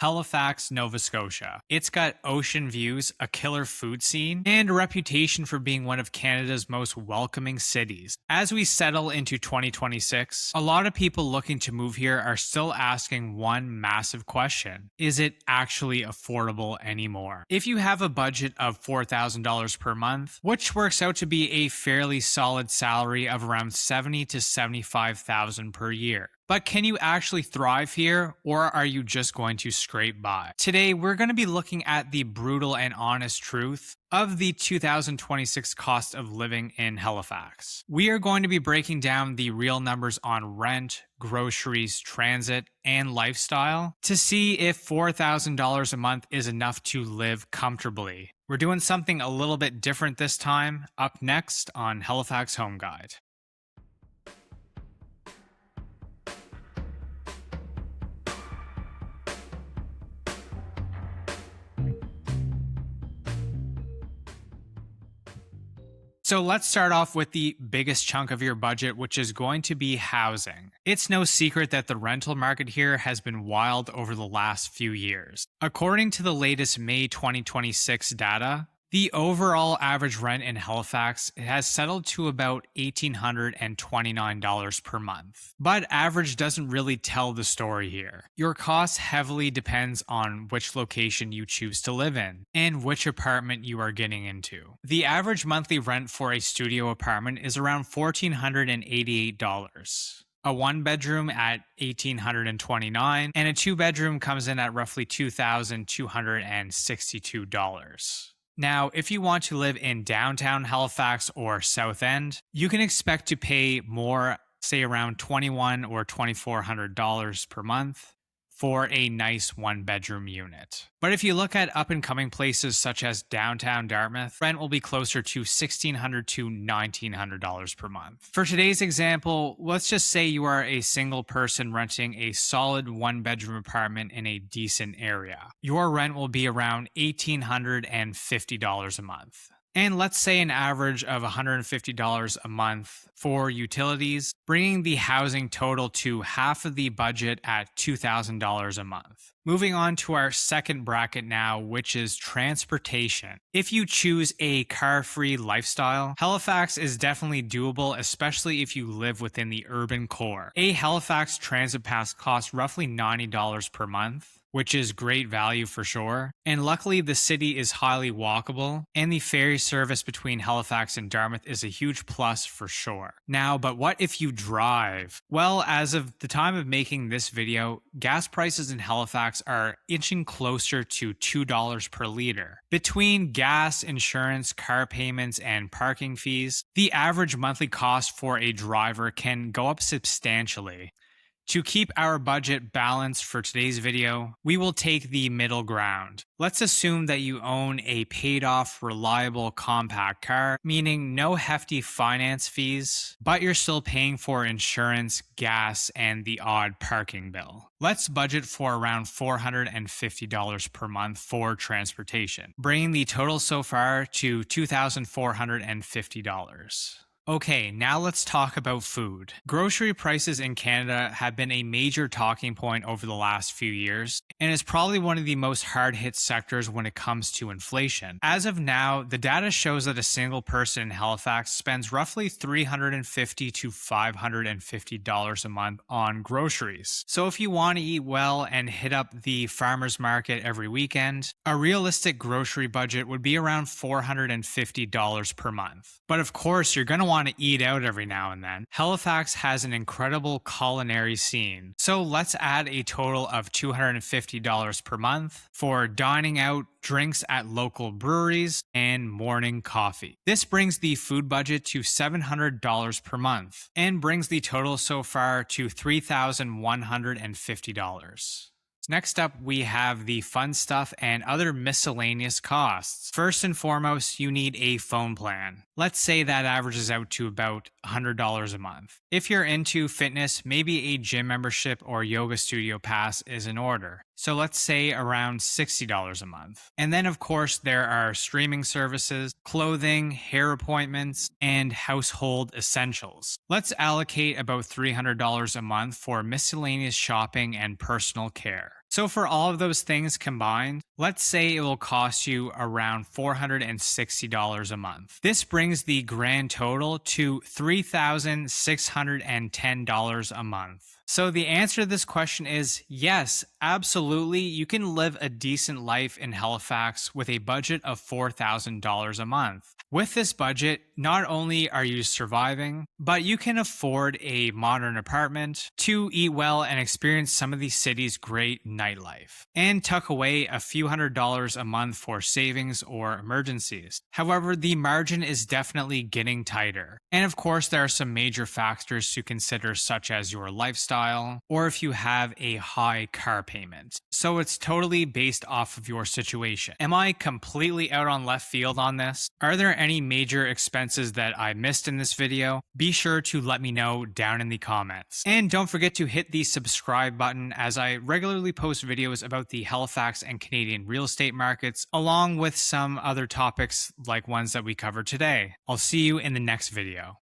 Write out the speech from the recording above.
Halifax, Nova Scotia. It's got ocean views, a killer food scene, and a reputation for being one of Canada's most welcoming cities. As we settle into 2026, a lot of people looking to move here are still asking one massive question. Is it actually affordable anymore? If you have a budget of $4,000 per month, which works out to be a fairly solid salary of around $70,000 to $75,000 per year. But can you actually thrive here, or are you just going to scrape by? Today, we're going to be looking at the brutal and honest truth of the 2026 cost of living in Halifax. We are going to be breaking down the real numbers on rent, groceries, transit, and lifestyle to see if $4,000 a month is enough to live comfortably. We're doing something a little bit different this time, up next on Halifax Home Guide. So let's start off with the biggest chunk of your budget, which is going to be housing. It's no secret that the rental market here has been wild over the last few years. According to the latest May 2026 data, the overall average rent in Halifax has settled to about $1,829 per month. But average doesn't really tell the story here. Your cost heavily depends on which location you choose to live in and which apartment you are getting into. The average monthly rent for a studio apartment is around $1,488. A one-bedroom at $1,829, and a two-bedroom comes in at roughly $2,262. Now, if you want to live in downtown Halifax or South End, you can expect to pay more, say around $2,100 or $2,400 per month for a nice one-bedroom unit. But if you look at up-and-coming places such as downtown Dartmouth, rent will be closer to $1,600 to $1,900 per month. For today's example, let's just say you are a single person renting a solid one-bedroom apartment in a decent area. Your rent will be around $1,850 a month. And let's say an average of $150 a month for utilities, bringing the housing total to half of the budget at $2,000 a month. Moving on to our second bracket now, which is transportation. If you choose a car-free lifestyle, Halifax is definitely doable, especially if you live within the urban core. A Halifax transit pass costs roughly $90 per month, which is great value for sure. And luckily, the city is highly walkable, and the ferry service between Halifax and Dartmouth is a huge plus for sure. Now, but what if you drive? Well, as of the time of making this video, gas prices in Halifax are inching closer to $2 per liter. Between gas, insurance, car payments, and parking fees, the average monthly cost for a driver can go up substantially. To keep our budget balanced for today's video, we will take the middle ground. Let's assume that you own a paid-off, reliable, compact car, meaning no hefty finance fees, but you're still paying for insurance, gas, and the odd parking bill. Let's budget for around $450 per month for transportation, bringing the total so far to $2,450. Okay, now let's talk about food. Grocery prices in Canada have been a major talking point over the last few years, and is probably one of the most hard-hit sectors when it comes to inflation. As of now, the data shows that a single person in Halifax spends roughly $350 to $550 a month on groceries. So if you want to eat well and hit up the farmer's market every weekend, a realistic grocery budget would be around $450 per month. But of course, you're going to want to eat out every now and then. Halifax has an incredible culinary scene, so let's add a total of $250 per month for dining out, drinks at local breweries, and morning coffee. This brings the food budget to $700 per month and brings the total so far to $3,150. Next up, we have the fun stuff and other miscellaneous costs. First and foremost, you need a phone plan. Let's say that averages out to about $100 a month. If you're into fitness, maybe a gym membership or yoga studio pass is in order. So let's say around $60 a month. And then of course there are streaming services, clothing, hair appointments, and household essentials. Let's allocate about $300 a month for miscellaneous shopping and personal care. So, for all of those things combined, let's say it will cost you around $460 a month. This brings the grand total to $3,610 a month. So, the answer to this question is yes, absolutely. You can live a decent life in Halifax with a budget of $4,000 a month. With this budget, not only are you surviving, but you can afford a modern apartment to eat well and experience some of the city's great nightlife, and tuck away a few $100s a month for savings or emergencies. However, the margin is definitely getting tighter. And of course, there are some major factors to consider, such as your lifestyle or if you have a high car payment. So it's totally based off of your situation. Am I completely out on left field on this? Are there any major expenses that I missed in this video? Be sure to let me know down in the comments. And don't forget to hit the subscribe button, as I regularly post videos about the Halifax and Canadian real estate markets, along with some other topics like ones that we covered today. I'll see you in the next video.